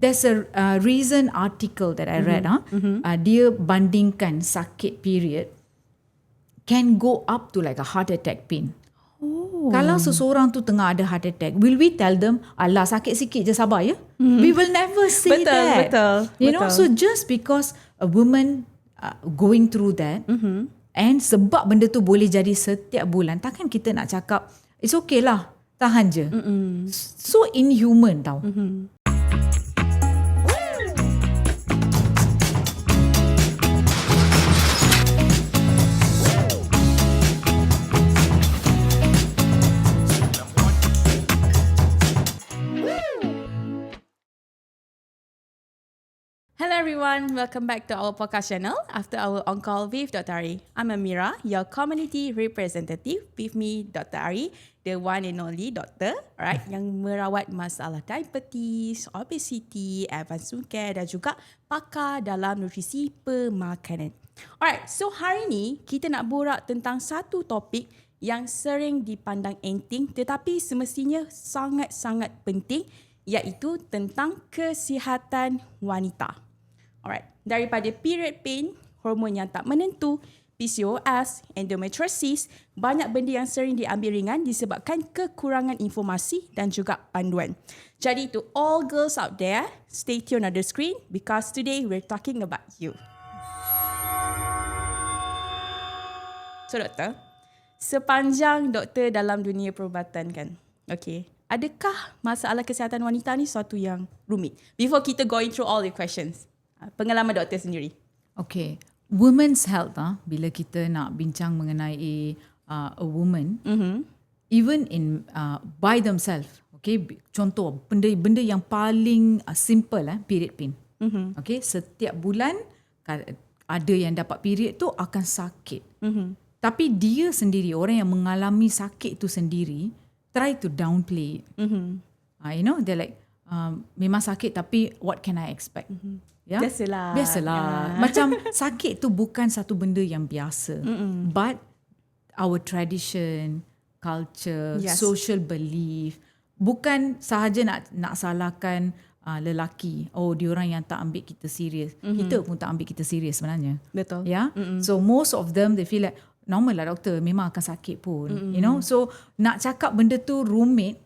There's a recent article that I read. Dia bandingkan sakit period can go up to like a heart attack pain. Kalau seseorang tu tengah ada heart attack, will we tell them, alah sakit sikit je sabar ya? We will never say that. Betul. You know, so just because a woman going through that, and sebab benda tu boleh jadi setiap bulan, takkan kita nak cakap, it's okay lah, tahan je. So inhuman tau. Hello everyone, welcome back to our podcast channel after our on call with Dr. Ari. I'm Amira, your community representative. With me, Dr. Ari, the one and only doctor, right, yang merawat masalah diabetes, obesity, advanced care dan juga pakar dalam nutrisi pemakanan. Alright, so hari ni kita nak borak tentang satu topik yang sering dipandang enteng tetapi semestinya sangat-sangat penting, iaitu tentang kesihatan wanita. Alright, daripada period pain, hormon yang tak menentu, PCOS, endometriosis, banyak benda yang sering diambil ringan disebabkan kekurangan informasi dan juga panduan. Jadi to all girls out there, stay tuned on the screen because today we're talking about you. So doktor, sepanjang doktor dalam dunia perubatan kan, okay, adakah masalah kesihatan wanita ni suatu yang rumit? Before kita going through all the questions, pengalaman doktor sendiri. Okay, women's health bila kita nak bincang mengenai a woman, even in by themselves, okay, contoh benda yang paling simple period pain. Okay, setiap bulan ada yang dapat period tu akan sakit. Tapi dia sendiri, orang yang mengalami sakit tu sendiri, try to downplay it. You know, they're like, memang sakit tapi what can I expect? Yeah? Biasalah. Yeah. Macam sakit tu bukan satu benda yang biasa. But our tradition, culture, social belief, bukan sahaja nak salahkan lelaki. Oh, diorang yang tak ambil kita serius. Kita pun tak ambil kita serius sebenarnya. Betul. Yeah? So most of them, they feel like, normal lah doktor, memang akan sakit pun. You know, so nak cakap benda tu rumit,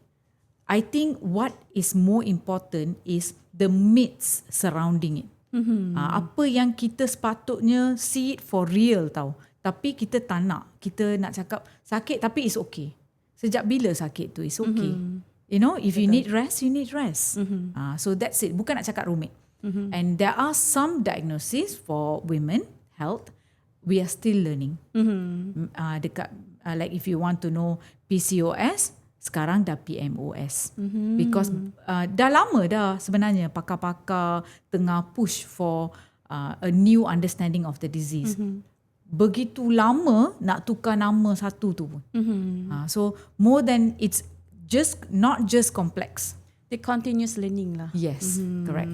I think what is more important is the myths surrounding it. Apa yang kita sepatutnya see it for real tau. Tapi kita tak nak. Kita nak cakap sakit tapi it's okay. Sejak bila sakit tu it's okay. You know, if you need rest, you need rest. So that's it. Bukan nak cakap rumit. And there are some diagnoses for women health. We are still learning. Dekat like if you want to know PCOS, sekarang dah PMOS. Because dah lama dah sebenarnya pakar-pakar tengah push for a new understanding of the disease. Begitu lama nak tukar nama satu tu pun. So more than it's just not just complex. The continuous learning lah. Yes, correct.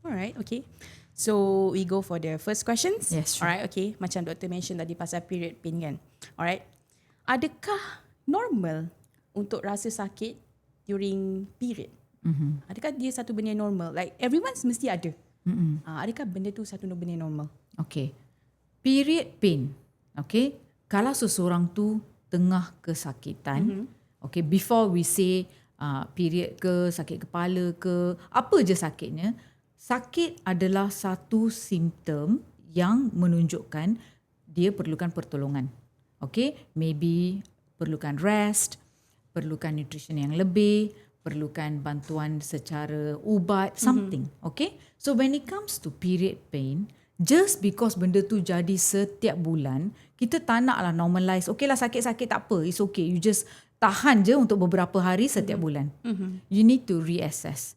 Alright, okay. So we go for the first questions. Yes, sure. Alright, okay. Macam doktor mention tadi pasal period pain kan. Alright. Adakah normal untuk rasa sakit during period? Adakah dia satu benda yang normal? Like everyone mesti ada. Adakah benda tu satu benda yang normal? Okay. Period pain. Okay. Kalau seseorang tu tengah kesakitan, okay, before we say period ke, sakit kepala ke, apa je sakitnya, sakit adalah satu simptom yang menunjukkan dia perlukan pertolongan. Okay. Maybe perlukan rest, perlukan nutrition yang lebih, perlukan bantuan secara ubat, something. Okay. So when it comes to period pain, just because benda tu jadi setiap bulan, kita tak naklah normalize. Okay lah sakit-sakit tak apa, it's okay. You just tahan je untuk beberapa hari setiap bulan. You need to reassess.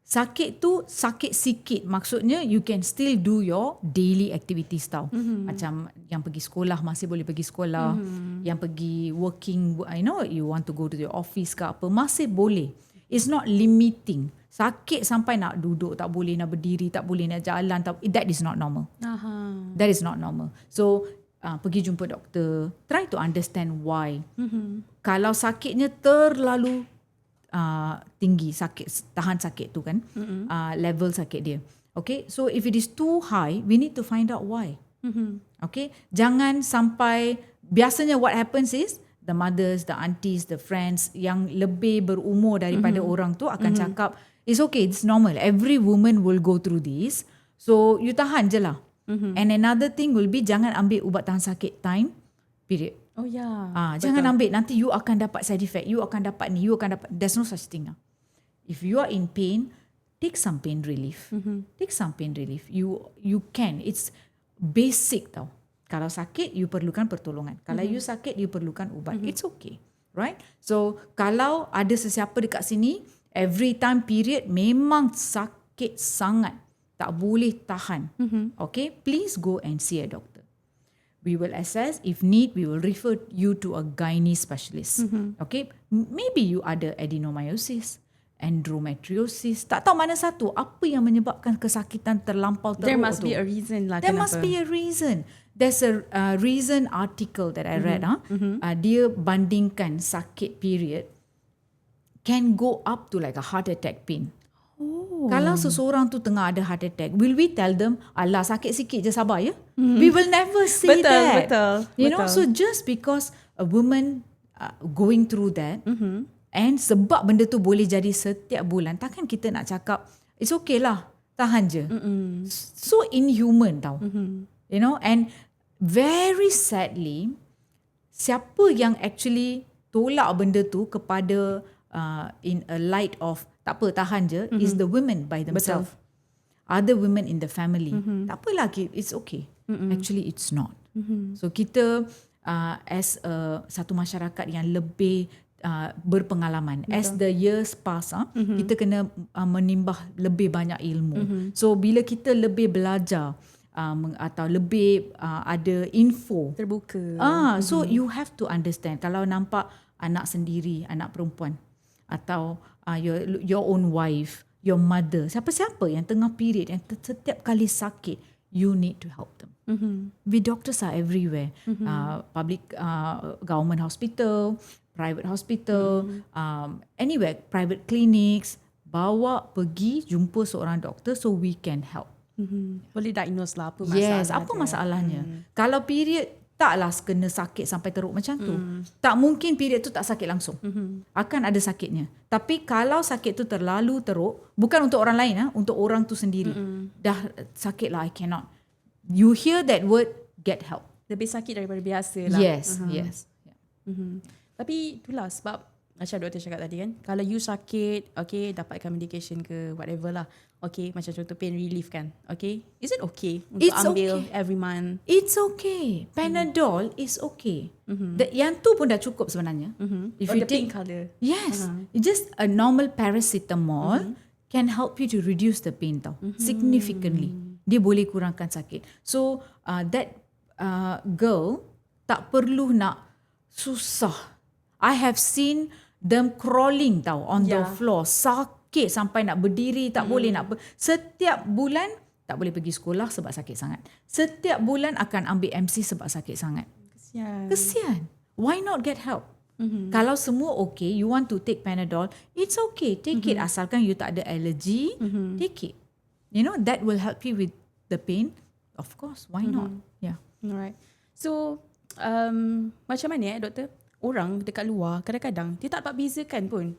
Sakit tu sakit sikit, maksudnya you can still do your daily activities tau. Macam yang pergi sekolah masih boleh pergi sekolah, yang pergi working, I know you want to go to your office ke apa, masih boleh. It's not limiting. Sakit sampai nak duduk tak boleh, nak berdiri tak boleh, nak jalan tak, that is not normal. That is not normal. So pergi jumpa doktor, try to understand why. Kalau sakitnya terlalu tinggi sakit, tahan sakit tu kan, level sakit dia. Okay, so if it is too high, we need to find out why. Okay, jangan sampai, biasanya what happens is the mothers, the aunties, the friends yang lebih berumur daripada orang tu akan cakap, it's okay, it's normal. Every woman will go through this. So you tahan je lah. And another thing will be, jangan ambil ubat tahan sakit time, period. Oh yeah. Jangan ambil, nanti you akan dapat side effect, you akan dapat ni, you akan dapat, there's no such thing. If you are in pain, take some pain relief. Take some pain relief. You can. It's basic tau. Kalau sakit, you perlukan pertolongan. Kalau you sakit, you perlukan ubat. It's okay. Right? So, kalau ada sesiapa dekat sini, every time period memang sakit sangat. Tak boleh tahan. Okay? Please go and see a doctor. We will assess. If need, we will refer you to a gynae specialist. Okay? Maybe you ada adenomyosis, endometriosis. Tak tahu mana satu. Apa yang menyebabkan kesakitan terlampau teruk tu? There must be a reason lah. There must be a reason. There's a reason article that I read. Dia bandingkan sakit period can go up to like a heart attack pain. Kalau seseorang tu tengah ada heart attack, will we tell them, alah sakit sikit je, sabar ya? We will never say that. You know, so just because a woman going through that, and sebab benda tu boleh jadi setiap bulan, takkan kita nak cakap, it's okay lah, tahan je. So inhuman tau. You know, and very sadly, siapa yang actually tolak benda tu kepada in a light of tak apa, tahan je, is the women by themselves. Other women in the family. Tak apalah, it's okay. Actually, it's not. So kita as satu masyarakat yang lebih berpengalaman. As the years pass, kita kena menimbah lebih banyak ilmu. So bila kita lebih belajar atau lebih ada info terbuka. So you have to understand. Kalau nampak anak sendiri, anak perempuan, atau your own wife, your mother, siapa-siapa yang tengah period, yang setiap kali sakit, you need to help them. We doctors are everywhere. Public government hospital, private hospital, anywhere, private clinics, bawa pergi jumpa seorang doktor so we can help. Boleh diagnose lah apa masalah. Yes, apa masalahnya. Kalau period taklah kena sakit sampai teruk macam tu. Tak mungkin period tu tak sakit langsung. Akan ada sakitnya. Tapi kalau sakit tu terlalu teruk, bukan untuk orang lain, untuk orang tu sendiri. Dah sakit lah, I cannot. You hear that word, get help. Lebih sakit daripada biasa lah. Yes, yes. Tapi itulah sebab macam doktor cakap tadi kan, kalau you sakit, okay, dapatkan medication ke whatever lah. Okay, macam contoh pain relief kan. Okay, is it okay untuk ambil every month? It's okay. Panadol is okay. Yang tu pun dah cukup sebenarnya. If you the take, pink colour. Yes, just a normal paracetamol can help you to reduce the pain tau, significantly. Dia boleh kurangkan sakit. So that girl tak perlu nak susah. I have seen them crawling tau on the floor, sakit sampai nak berdiri tak boleh, nak setiap bulan tak boleh pergi sekolah sebab sakit sangat. Setiap bulan akan ambil MC sebab sakit sangat. Kesian. Why not get help? Kalau semua okay, you want to take Panadol, it's okay, take it, asalkan you tak ada allergy, take it. You know, that will help you with the pain. Of course, why not? Yeah. Alright. So macam mana doktor? Orang dekat luar kadang-kadang dia tak dapat bezakan pun.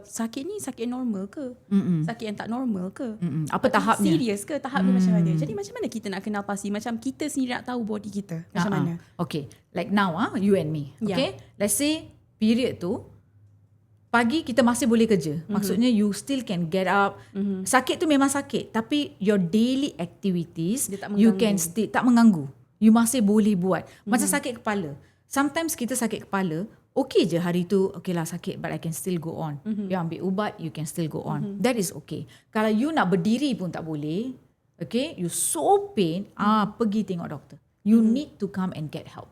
Sakit ni sakit normal ke? Sakit yang tak normal ke? Apa tahapnya? Serius ke? Tahap dia macam mana? Jadi macam mana kita nak kenal pasti? Macam kita sendiri nak tahu body kita macam mana? Okay. Like now, you and me. Okay. Let's say period tu, pagi kita masih boleh kerja. Maksudnya you still can get up. Sakit tu memang sakit. Tapi your daily activities, you can still, tak mengganggu. You masih boleh buat. Macam sakit kepala. Sometimes kita sakit kepala, okay je hari tu, okay lah sakit, but I can still go on. You ambil ubat, you can still go on. That is okay. Kalau you nak berdiri pun tak boleh, okay, you so pain, pergi tengok doktor. You need to come and get help.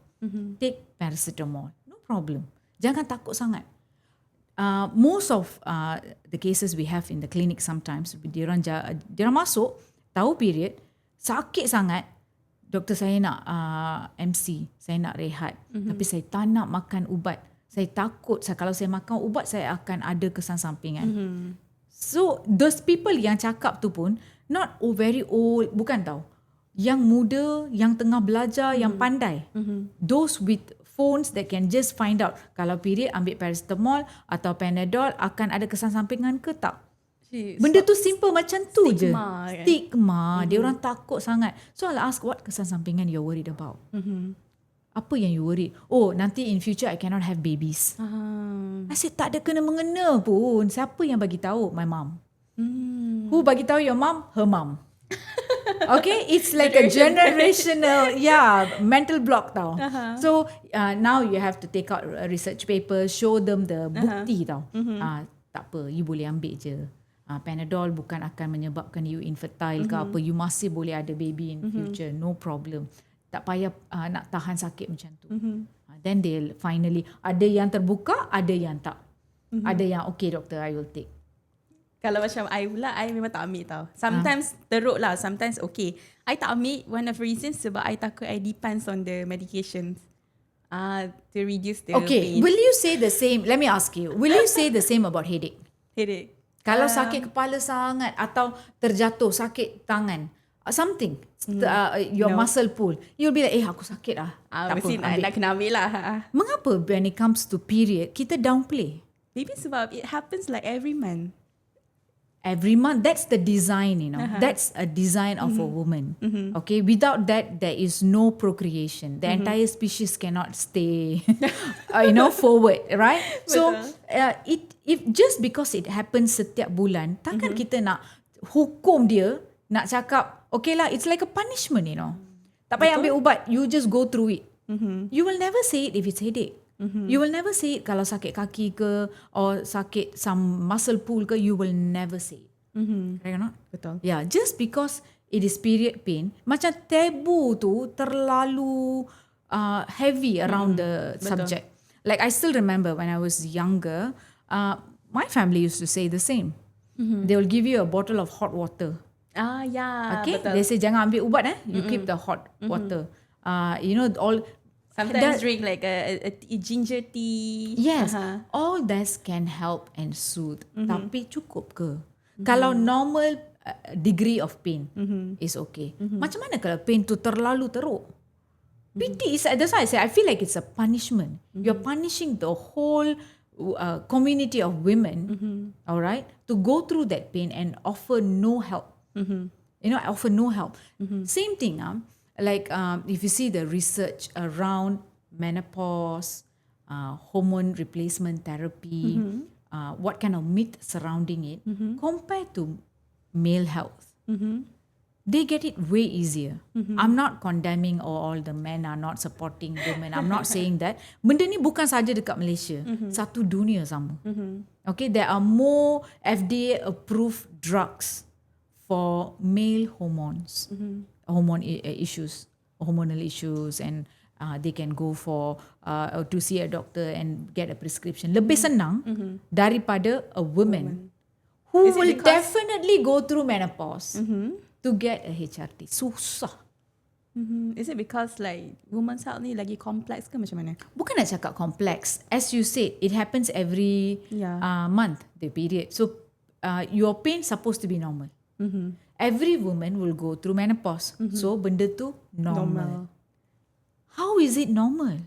Take paracetamol, no problem. Jangan takut sangat. Most of the cases we have in the clinic sometimes, diorang masuk, tahu period, sakit sangat, doktor saya nak MC, saya nak rehat. Tapi saya tak nak makan ubat Saya takut kalau saya makan ubat saya akan ada kesan sampingan. So those people yang cakap tu pun not very old, bukan tau. Yang muda, yang tengah belajar, yang pandai. Those with phones that can just find out kalau period ambil paracetamol atau Panadol akan ada kesan sampingan ke tak. Benda tu simple macam tu je. Kan? Stigma. Dia orang takut sangat. So I'll ask, what kesan sampingan you're worried about? Apa yang you worried? Oh, nanti in future I cannot have babies. I said, tak ada kena-mengena pun. Siapa yang bagi tahu? My mom. Who bagi tahu your mom? Her mom. Okay, it's like a generational, mental block tau. So now you have to take out a research paper, show them the bukti tau. Tak apa, you boleh ambil je. Panadol bukan akan menyebabkan you infertile ke apa. You masih boleh ada baby in future, no problem. Tak payah nak tahan sakit macam tu. Then they'll finally, ada yang terbuka, ada yang tak. Ada yang, okay doktor, I will take. Kalau macam I pula, I memang tak ambil tau. Sometimes teruk lah, sometimes okay. I tak ambil, one of the reasons sebab I takut I depends on the medications to reduce the pain. Will you say the same, let me ask you, will you say the same about headache? Headache. Kalau sakit kepala sangat atau terjatuh, sakit tangan, something, your muscle pull, you'll be like, aku sakit lah. Tak Mesti apa, nak kena ambil lah. Mengapa when it comes to period, kita downplay? Maybe sebab it happens like every month. Every month, that's the design, you know. That's a design of a woman. Okay, without that, there is no procreation. The entire species cannot stay, forward, right? So, if just because it happens setiap bulan, takkan kita nak hukum dia, nak cakap, okay lah, it's like a punishment, you know. Tak payah ambil ubat, you just go through it. You will never say it if it's headache. You will never say it kalau sakit kaki ke or sakit some muscle pull ke, you will never say it. Right or not? Betul. Yeah, just because it is period pain, macam tabu tu terlalu heavy around the subject. Like I still remember when I was younger, my family used to say the same. They will give you a bottle of hot water. Yeah, Okay, betul. they say jangan ambil ubat you keep the hot water. All Sometimes drink like a ginger tea. Yes, all that can help and soothe. Tapi cukup ke? Kalau normal degree of pain is okay. Macam mana kalau pain tu terlalu teruk? Pity is, that's why I say I feel like it's a punishment. You're punishing the whole community of women, all right, to go through that pain and offer no help. Offer no help. Same thing. Like if you see the research around menopause, hormone replacement therapy, what kind of myth surrounding it, compared to male health, they get it way easier. I'm not condemning all the men are not supporting women. I'm not saying that. Benda ni bukan saja dekat Malaysia. Satu dunia sama. Okay, there are more FDA approved drugs for male hormones. Hormonal issues, and they can go for to see a doctor and get a prescription. Lebih senang daripada a woman who will definitely go through menopause to get a HRT. Susah. Is it because like women's health ni lagi complex ke macam mana? Bukan nak cakap complex. As you said, it happens every month, the period. So your pain supposed to be normal. Every woman will go through menopause. So benda tu normal. How is it normal?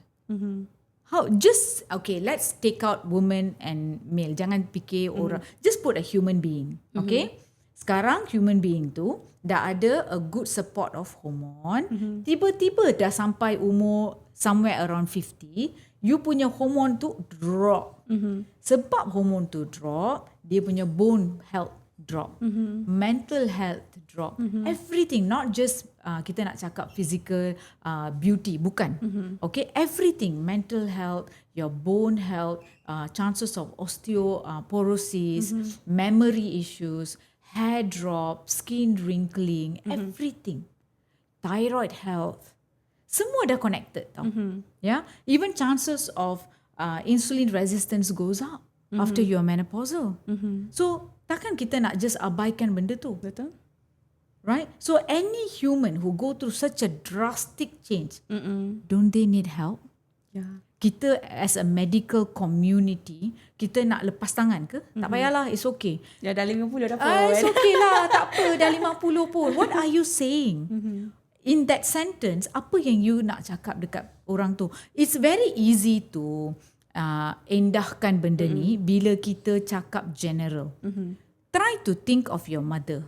How? Just, okay, let's take out woman and male. Jangan fikir orang. Just put a human being. Okay? Sekarang human being tu dah ada a good support of hormone. Tiba-tiba dah sampai umur somewhere around 50, you punya hormone tu drop. Sebab hormone tu drop, dia punya bone health drop, mental health drop, everything, not just kita nak cakap physical beauty, bukan. Okay, everything, mental health, your bone health, chances of osteoporosis, memory issues, hair drop, skin wrinkling, everything, thyroid health, semua dah connected tau. Yeah, even chances of insulin resistance goes up after you're menopausal. So takkan kita nak just abaikan benda tu. Betul. Right? So any human who go through such a drastic change, don't they need help? Yeah. kita as a medical community, kita nak lepas tangan ke? Tak payahlah, it's okay. Dah 50 dah It's okay lah, tak apa, dah 50 pun. What are you saying? In that sentence, apa yang you nak cakap dekat orang tu? It's very easy to endahkan benda ni bila kita cakap general. Try to think of your mother,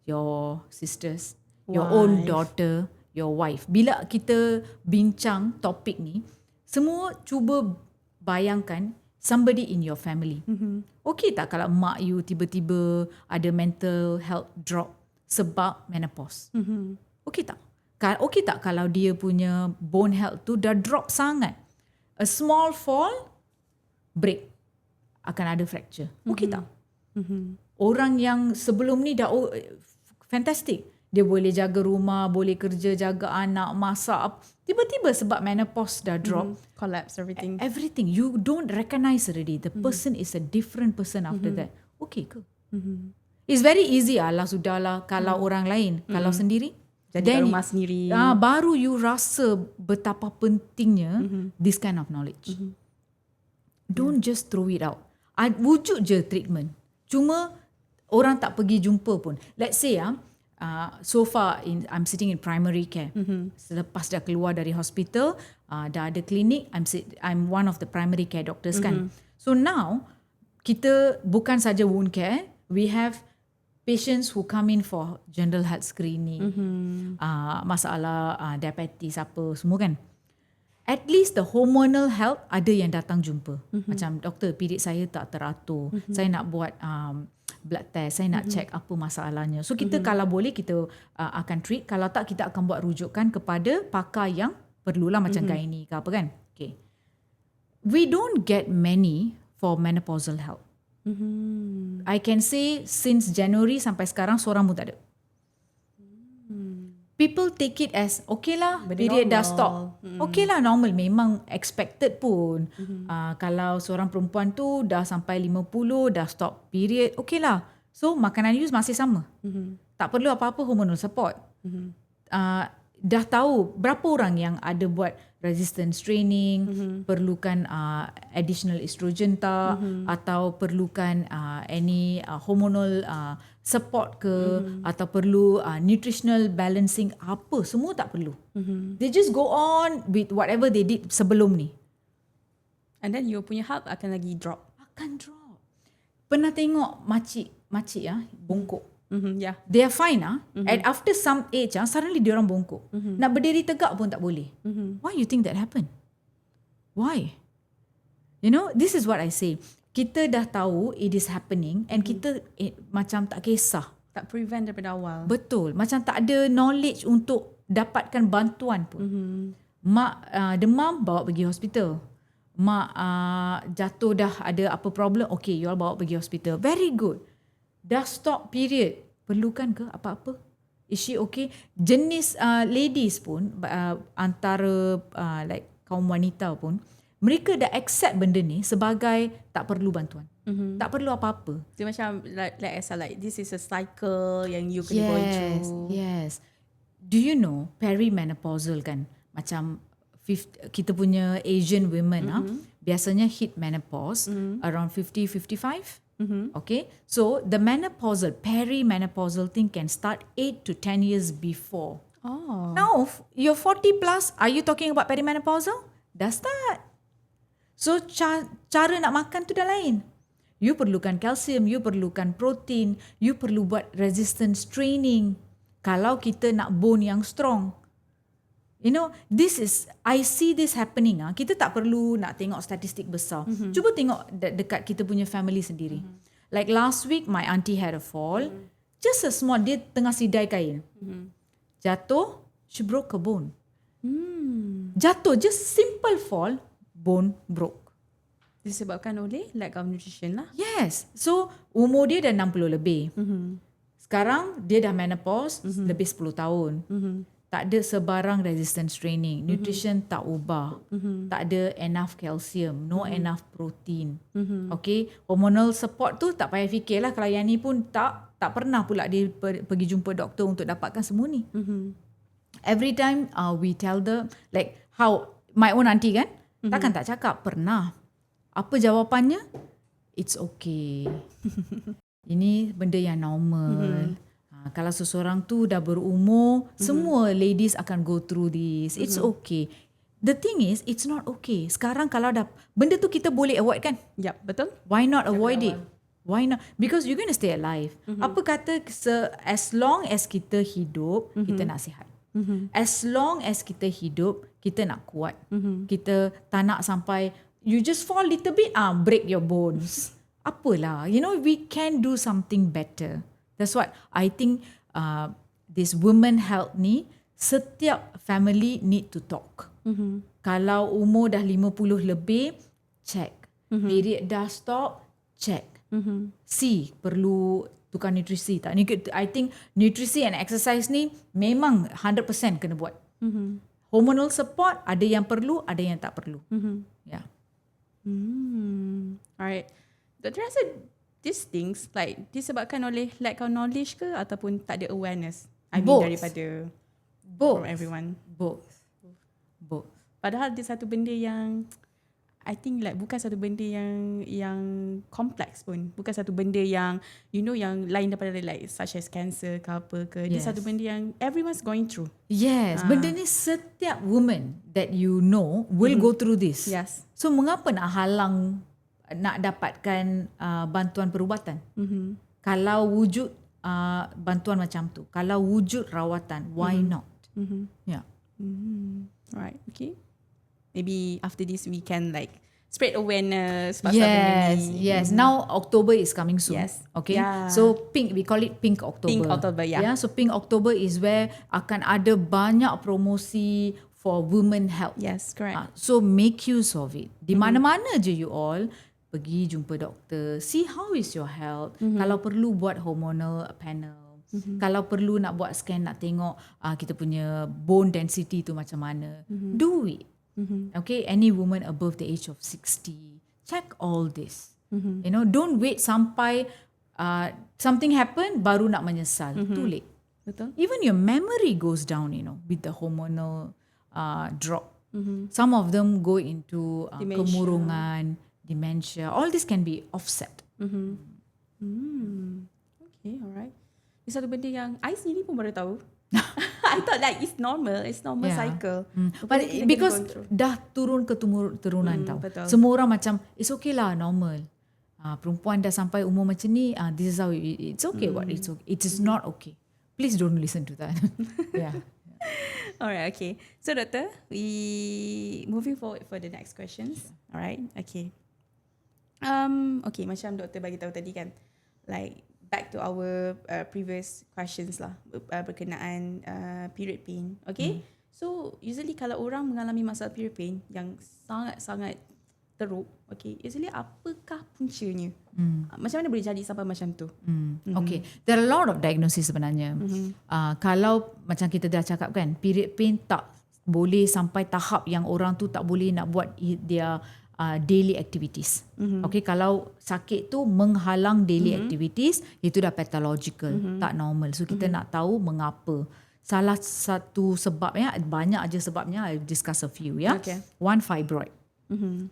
your sisters, your own daughter, your wife. Bila kita bincang topik ni, semua cuba bayangkan somebody in your family. Okay tak kalau mak you tiba-tiba ada mental health drop sebab menopause? Okay tak? Okay tak kalau dia punya bone health tu dah drop sangat? A small fall, break. Akan ada fracture. Okay tak? Orang yang sebelum ni dah fantastic. Dia boleh jaga rumah, boleh kerja, jaga anak, masak. Tiba-tiba sebab menopause dah drop. Collapse everything. Everything. You don't recognize already. The person is a different person after that. Okay ke? It's very easy. Alah sudahlah kalau orang lain. Kalau sendiri, Jadi kat rumah sendiri. baru you rasa betapa pentingnya this kind of knowledge. Don't just throw it out. Wujud je treatment. Cuma orang tak pergi jumpa pun. Let's say so far I'm sitting in primary care. Selepas dah keluar dari hospital, dah ada klinik, I'm one of the primary care doctors kan. So now kita bukan saja wound care, we have patients who come in for general health screening, masalah diabetes apa semua kan. At least the hormonal health ada yang datang jumpa. Macam doktor, period saya tak teratur. Saya nak buat blood test, saya nak check apa masalahnya. So kita kalau boleh kita akan treat, kalau tak kita akan buat rujukan kepada pakar yang perlulah macam gynae ke apa kan. Okay. We don't get many for menopausal health. I can say since January sampai sekarang seorang pun tak ada. People take it as okay lah, period dah stop. Okay lah, normal, memang expected pun. Kalau seorang perempuan tu dah sampai 50, dah stop period, okay lah. So makanan you masih sama. Tak perlu apa-apa hormonal support. Dah tahu berapa orang yang ada buat resistance training, perlukan additional estrogen tak, atau perlukan any hormonal support ke, atau perlu nutritional balancing apa, semua tak perlu. They just go on with whatever they did sebelum ni. And then you punya health akan lagi drop. Akan drop. Pernah tengok makcik bongkok. Yeah. They are fine and after some age suddenly dia orang bongkok. Nak berdiri tegak pun tak boleh. Why you think that happen? Why? You know, this is what I say. Kita dah tahu it is happening and kita macam tak kisah. Tak prevent daripada awal. Betul. Macam tak ada knowledge untuk dapatkan bantuan pun. Mak demam, bawa pergi hospital. Mak jatuh dah ada apa problem, okay, you all bawa pergi hospital. Very good. Dah stop period. Perlukan ke apa-apa? Is she okay? Jenis ladies pun, antara like kaum wanita pun, mereka dah accept benda ni sebagai tak perlu bantuan. Tak perlu apa-apa. Dia macam like this is a cycle yang you kena go through. Yes. Do you know perimenopausal kan? Macam kita punya Asian women biasanya hit menopause around 50-55. Okay, so the perimenopausal thing can start 8 to 10 years before. Now you're 40 plus, are you talking about perimenopausal? Dah start. So cara nak makan tu dah lain. You perlukan kalsium, you perlukan protein, you perlu buat resistance training kalau kita nak bone yang strong. You know, I see this happening. Kita tak perlu nak tengok statistik besar. Cuba tengok dekat kita punya family sendiri. Like last week, my auntie had a fall. Just a small, dia tengah sidai kain. Jatuh, she broke a bone. Jatuh, just simple fall, bone broke. Disebabkan oleh lack of nutrition lah. Yes. So, umur dia dah 60 lebih. Sekarang, dia dah menopause, lebih 10 tahun. Tak ada sebarang resistance training. Nutrition tak ubah. Tak ada enough calcium. No enough protein. Okay. Hormonal support tu tak payah fikirlah. Kalau yang ni pun tak pernah pula dia pergi jumpa doktor untuk dapatkan semua ni. Every time we tell them, like how my own auntie kan, Takkan tak cakap pernah. Apa jawapannya? It's okay. Ini benda yang normal. Kalau seseorang tu dah berumur, semua ladies akan go through this. It's okay. The thing is, it's not okay. Sekarang kalau dah, benda tu kita boleh avoid kan? Yep, betul. Why not avoid it? Why not? Because you're going to stay alive. Apa kata as long as kita hidup, kita nak sihat. As long as kita hidup, kita nak kuat. Kita tak nak sampai, you just fall little bit, break your bones. Apalah. You know, we can do something better. That's what I think this women health ni, setiap family need to talk. Kalau umur dah 50 lebih, check. Period dah stop, check. See, perlu tukar nutrisi tak? I think nutrisi and exercise ni memang 100% kena buat. Hormonal support, ada yang perlu, ada yang tak perlu. Yeah. Alright. Doktor rasa these things like disebabkan oleh lack of knowledge ke ataupun tak ada awareness? I mean Both. daripada Both. from everyone. Both. Padahal dia satu benda yang I think like bukan satu benda yang kompleks pun. Bukan satu benda yang you know yang lain daripada like such as cancer ke apa ke. Dia Yes. satu benda yang everyone's going through. Yes, benda ni setiap woman that you know will go through this. Yes. So mengapa nak halang nak dapatkan bantuan perubatan? Kalau wujud bantuan macam tu, kalau wujud rawatan, why not? Yeah. Right. Okay. Maybe after this we can like spread awareness pasal benda ni. Yes. Now October is coming soon. Yes. Okay. Yeah. So pink, we call it Pink October. Pink October, yeah. So Pink October is where akan ada banyak promosi for women health. Yes, correct. So make use of it. Di mana-mana je you all pergi jumpa doktor. See how is your health. Kalau perlu buat hormonal panel. Kalau perlu nak buat scan, nak tengok kita punya bone density tu macam mana. Do it. Okay, any woman above the age of 60, check all this. You know, don't wait sampai something happen baru nak menyesal. Too late. Betul. Even your memory goes down, you know, with the hormonal drop. Some of them go into Dementia. kemurungan, dementia. All this can be offset. Okay, alright. Ini satu benda yang I sendiri pun baru tahu. I thought like it's normal Yeah. cycle. But Rupanya kita because kena control. dah turun ke turunan tau. betul. Semua orang macam it's okay lah, normal. Perempuan dah sampai umur macam ni, this is how it's okay. What it's okay. It is not okay. Please don't listen to that. Yeah. Alright, okay. So doctor, we moving forward for the next questions. Alright, okay. Okay, macam doktor bagi tahu tadi kan, like back to our previous questions lah berkenaan period pain. Okay, so usually kalau orang mengalami masalah period pain yang sangat-sangat teruk, okay, usually apakah puncanya? Macam mana boleh jadi sampai macam tu? Okay, there are a lot of diagnosis sebenarnya. Kalau macam kita dah cakap kan, period pain tak boleh sampai tahap yang orang tu tak boleh nak buat their daily activities. Okay, kalau sakit tu menghalang daily activities, itu dah pathological, tak normal. So kita nak tahu mengapa. Salah satu sebabnya, banyak aja sebabnya, I discuss a few ya. Okay. One, fibroid.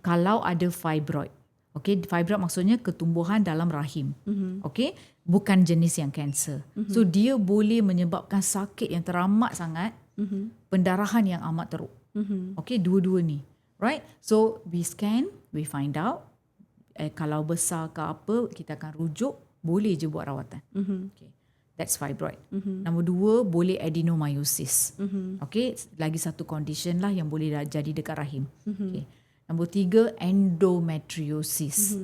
Kalau ada fibroid, okay, fibroid maksudnya ketumbuhan dalam rahim. Okay, bukan jenis yang kanser. So dia boleh menyebabkan sakit yang teramat sangat, pendarahan yang amat teruk. Okay, dua-dua ni. Right? So we scan, we find out. Kalau besar ke apa, kita akan rujuk, boleh je buat rawatan. Okay. That's fibroid. Nombor 2, boleh adenomyosis. Okay, lagi satu condition lah yang boleh jadi dekat rahim. Okay. Nombor 3, endometriosis.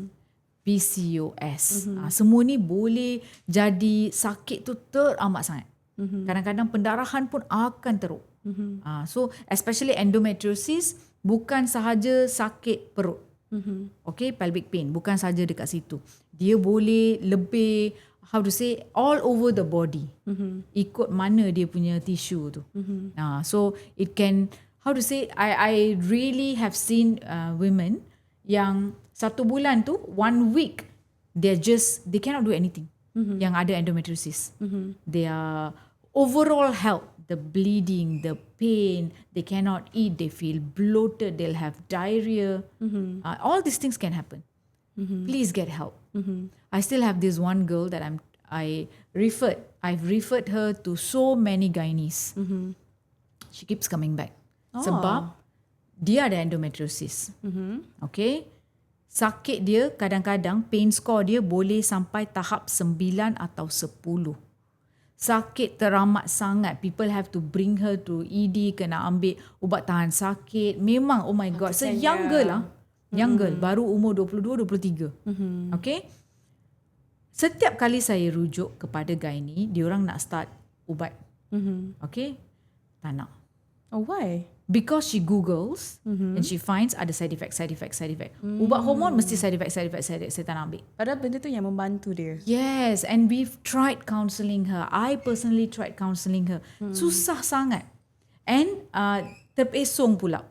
PCOS. Semua ni boleh jadi sakit tu teramat sangat. Kadang-kadang pendarahan pun akan teruk. So especially endometriosis, bukan sahaja sakit perut. Okay, pelvic pain. Bukan sahaja dekat situ. Dia boleh lebih, how to say, all over the body. Ikut mana dia punya tisu tu. So it can, how to say, I really have seen women yang 1 bulan tu, 1 week, they cannot do anything. Yang ada endometriosis. Their overall health the bleeding, the pain, they cannot eat, they feel bloated, they'll have diarrhea. All these things can happen. Please get help. I still have this one girl that I've referred her to so many gynaes. She keeps coming back. Sebab dia ada endometriosis. Okay. Sakit dia kadang-kadang pain score dia boleh sampai tahap 9 atau 10. Sakit teramat sangat. People have to bring her to ED, kena ambil ubat tahan sakit. Memang, oh my God. So young girl lah. Young girl. Baru umur 22, 23. Okay. Setiap kali saya rujuk kepada gynae, diorang nak start ubat. Okay. Tak nak. Oh, why? Because she Googles and she finds ada side effect. Ubat hormon mesti side effect. Saya tak nak ambil. Padahal benda tu yang membantu dia. Yes, and we've tried counselling her. I personally tried counselling her. Susah sangat. And terpesong pula.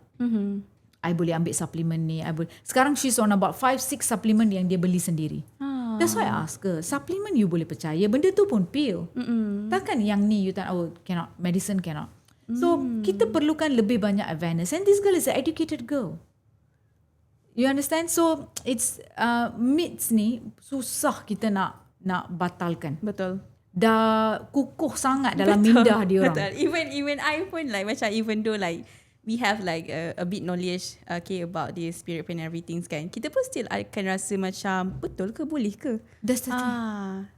I boleh ambil suplemen ni. Sekarang she's on about 5-6 supplement yang dia beli sendiri. That's why I ask her, supplement you boleh percaya, benda tu pun pill. Takkan yang ni you tak, cannot, medicine cannot. So kita perlukan lebih banyak awareness, and this girl is an educated girl. You understand? So it's myths ni susah kita nak batalkan. Betul. Dah kukuh sangat dalam minda dia orang. Betul. Even I pun like macam even though like we have like a bit knowledge about this spirit pain and everything kan, kita pun still akan rasa macam betul ke, boleh ke? That's the thing.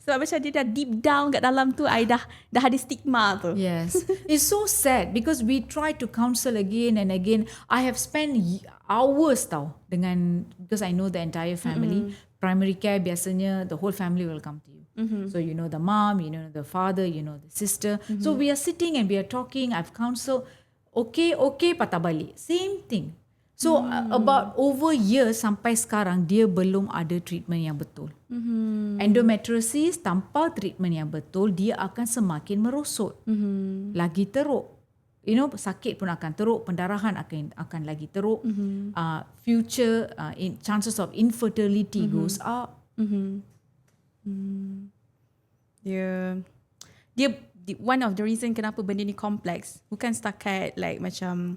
Sebab macam dia dah deep down kat dalam tu, I dah ada stigma tu. Yes. It's so sad because we try to counsel again and again. I have spent hours tau dengan, because I know the entire family. Primary care biasanya the whole family will come to you. So you know the mom, you know the father, you know the sister. So we are sitting and we are talking. I've counseled. Okay, patah balik. Same thing. So about over years sampai sekarang dia belum ada treatment yang betul. Endometriosis tanpa treatment yang betul, dia akan semakin merosot. Lagi teruk. You know, sakit pun akan teruk, pendarahan akan lagi teruk. Future chances of infertility goes up. Dia one of the reason kenapa benda ni kompleks bukan setakat like macam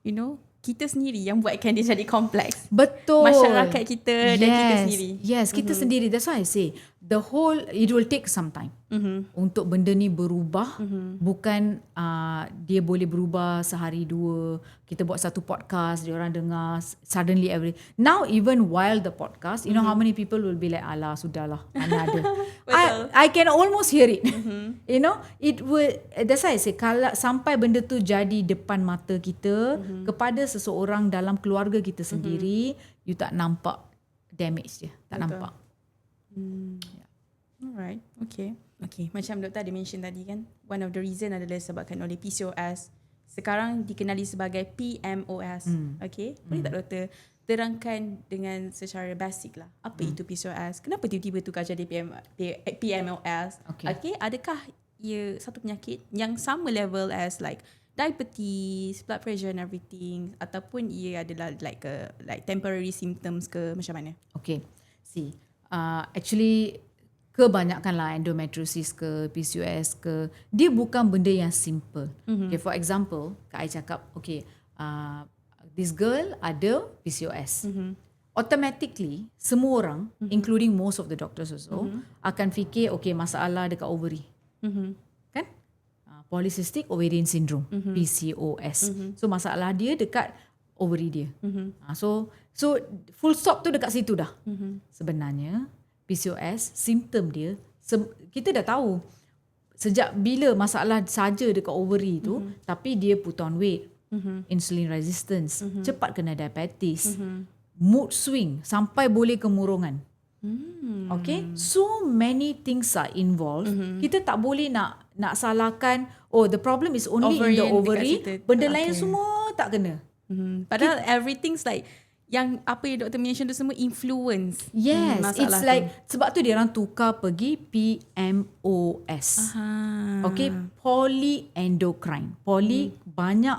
you know kita sendiri yang buatkan dia jadi kompleks. Betul. Masyarakat kita dan kita sendiri. Yes, kita sendiri. That's why I say it will take some time untuk benda ni berubah. Bukan dia boleh berubah sehari dua. Kita buat satu podcast, dia orang dengar, suddenly now even while the podcast, you know how many people will be like, alah sudahlah, mana ada. I can almost hear it. You know, it will, that's why I say kalau sampai benda tu jadi depan mata kita, kepada seseorang dalam keluarga kita sendiri, you tak nampak damage dia, tak nampak. Alright, okay. Macam doktor ada mention tadi kan, one of the reason adalah disebabkan oleh PCOS. Sekarang dikenali sebagai PMOS. Okay, boleh tak doktor terangkan dengan secara basic lah, apa itu PCOS? Kenapa tiba-tiba tukar jadi PMOS? Okay, adakah ia satu penyakit yang sama level as like diabetes, blood pressure and everything, ataupun ia adalah like temporary symptoms ke, macam mana? Okay, see, actually kebanyakanlah endometriosis ke PCOS ke, dia bukan benda yang simple. Okay, for example, Kak Ai cakap, okay, this girl ada PCOS. Automatically, semua orang, including most of the doctors also, akan fikir, okay, masalah dekat ovary. Kan? Polycystic ovarian syndrome, PCOS. So masalah dia dekat ovary dia. So full stop tu dekat situ dah. Sebenarnya PCOS, simptom dia, kita dah tahu sejak bila masalah saja dekat ovary tu, tapi dia put on weight, insulin resistance, cepat kena diabetes, mood swing, sampai boleh kemurungan. Okay, so many things are involved. Kita tak boleh nak salahkan, oh the problem is only in the ovary, benda lain semua tak kena. Padahal everything's like yang apa yang doktor mention tu semua influence. Yes, it's like sebab tu dia orang tukar pergi PMOS. Okay, polyendocrine. Poly banyak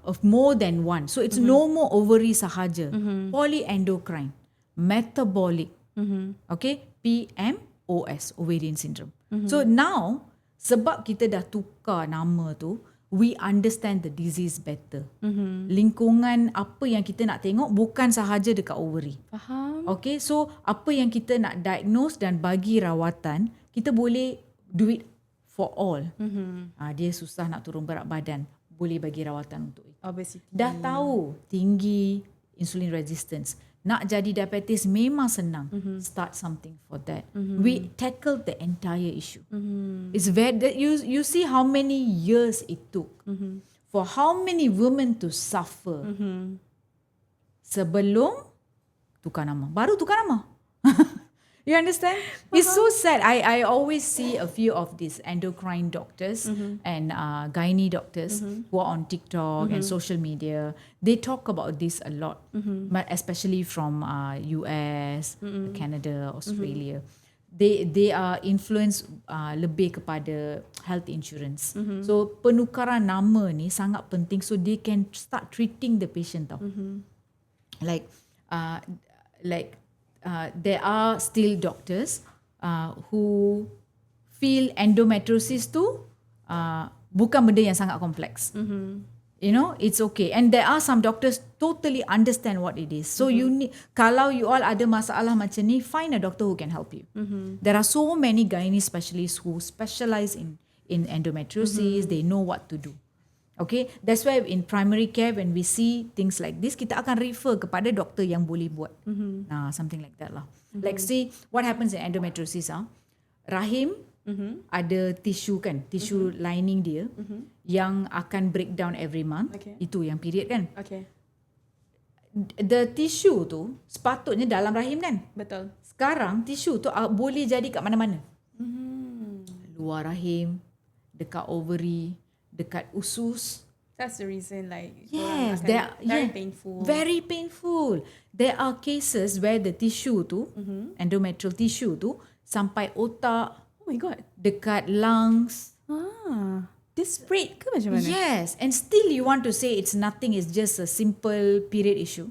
of more than one. So it's no more ovary sahaja. Polyendocrine, metabolic. Okay, PMOS, ovarian syndrome. So now Sebab kita dah tukar nama tu, we understand the disease better. Lingkungan apa yang kita nak tengok bukan sahaja dekat ovary. Faham. Okay, so apa yang kita nak diagnose dan bagi rawatan, kita boleh do it for all. Dia susah nak turun berat badan, boleh bagi rawatan untuk itu. Obesity. Dah tahu tinggi insulin resistance, nak jadi diabetes memang senang. Start something for that. We tackle the entire issue. It's very you see how many years it took for how many women to suffer sebelum tukar nama. Baru tukar nama. You understand? It's so sad. I always see a few of these endocrine doctors and gynae doctors who are on TikTok and social media. They talk about this a lot, but especially from US, Canada, Australia. They are influenced lebih kepada health insurance. So penukaran nama ni sangat penting so they can start treating the patient tau. Like there are still doctors who feel endometriosis tu bukan benda yang sangat kompleks. You know, it's okay. And there are some doctors totally understand what it is. So you need, kalau you all ada masalah macam ni, find a doctor who can help you. There are so many gynae specialists who specialize in endometriosis. They know what to do. Okay, that's why in primary care when we see things like this, kita akan refer kepada doktor yang boleh buat. Something like that lah. Like see what happens in endometriosis. Rahim ada tisu kan, tisu lining dia yang akan break down every month. Itu yang period kan. The tissue tu sepatutnya dalam rahim kan. Betul. Sekarang tisu tu boleh jadi kat mana-mana. Luar rahim, dekat ovary, dekat usus. That's the reason like yes, very painful. Very painful. There are cases where the tissue tu, endometrial tissue tu sampai otak, oh my god, dekat lungs. This spread ke macam mana? Yes, and still you want to say it's nothing, it's just a simple period issue.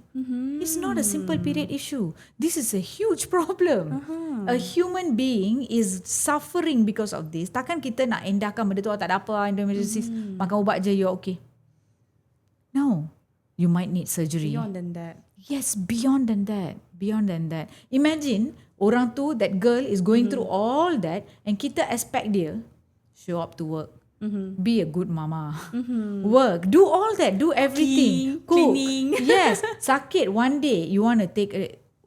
It's not a simple period issue. This is a huge problem. A human being is suffering because of this. Takkan kita nak endahkan benda tu, tak ada apa, endometriosis, makan ubat je, you're okay. No, you might need surgery. Beyond than that. Yes, beyond than that. Beyond than that. Imagine orang tu, that girl is going through all that and kita expect dia show up to work. Be a good mama. Work. Do all that. Do everything. Cook. Cleaning. Yes. Sakit one day. You want to take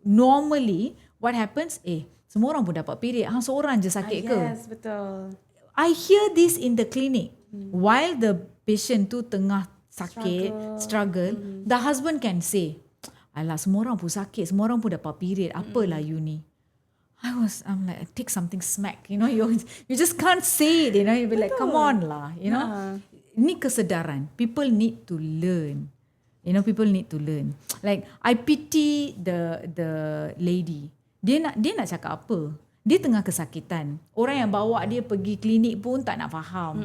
normally what happens? Semua orang pun dapat period. Seorang je sakit ke? Yes, betul. I hear this in the clinic. While the patient tu tengah sakit, struggle, the husband can say, alah, semua orang pun sakit. Semua orang pun dapat period. Apalah you ni? I'm like, take something smack, you know, you just can't say it, you know, you'll be like, come on lah, you know. Ni kesedaran. People need to learn. You know, people need to learn. Like, I pity the lady. Dia nak cakap apa? Dia tengah kesakitan. Orang yang bawa dia pergi klinik pun tak nak faham.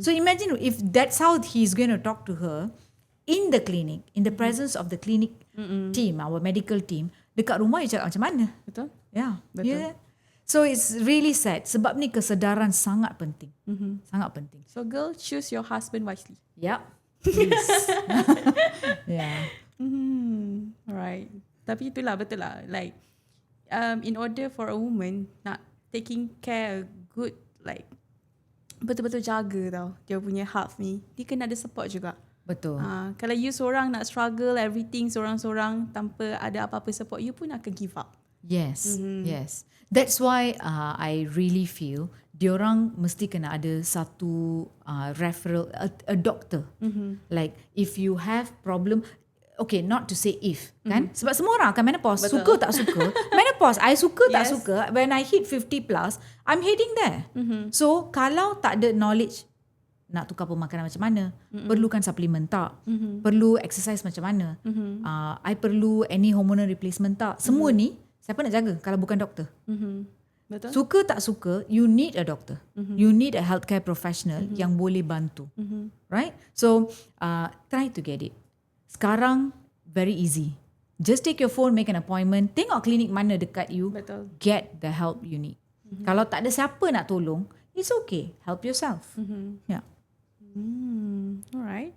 So imagine if that's how he's going to talk to her in the clinic, in the presence of the clinic team, our medical team, dekat rumah dia cakap macam mana? Betul. Yeah. Betul. Yeah. So it's really sad. Sebab ni kesedaran sangat penting. Sangat penting. So girl, choose your husband wisely. Yep. Please. Yeah. Alright. Tapi itulah, betul lah. Like, in order for a woman nak taking care good, like, betul-betul jaga tau dia punya health ni, dia kena ada support juga. Betul. Kalau you seorang nak struggle everything sorang-sorang tanpa ada apa-apa support, you pun akan give up. Yes, yes. That's why I really feel diorang mesti kena ada satu referral, a doctor. Like if you have problem, okay, not to say if, kan? Sebab semua orang akan menopause. Betul. Suka tak suka. Menopause, I suka tak Yes. suka. When I hit 50 plus, I'm heading there. So kalau tak ada knowledge, nak tukar pemakanan macam mana, perlukan suplemen tak, perlu exercise macam mana, I perlu any hormonal replacement tak, semua ni siapa nak jaga kalau bukan doktor? Betul. Suka tak suka, you need a doctor. You need a healthcare professional yang boleh bantu. Right? So, try to get it. Sekarang, very easy. Just take your phone, make an appointment, tengok klinik mana dekat you, Betul. get the help you need. Kalau tak ada siapa nak tolong, it's okay. Help yourself. Yeah. Alright.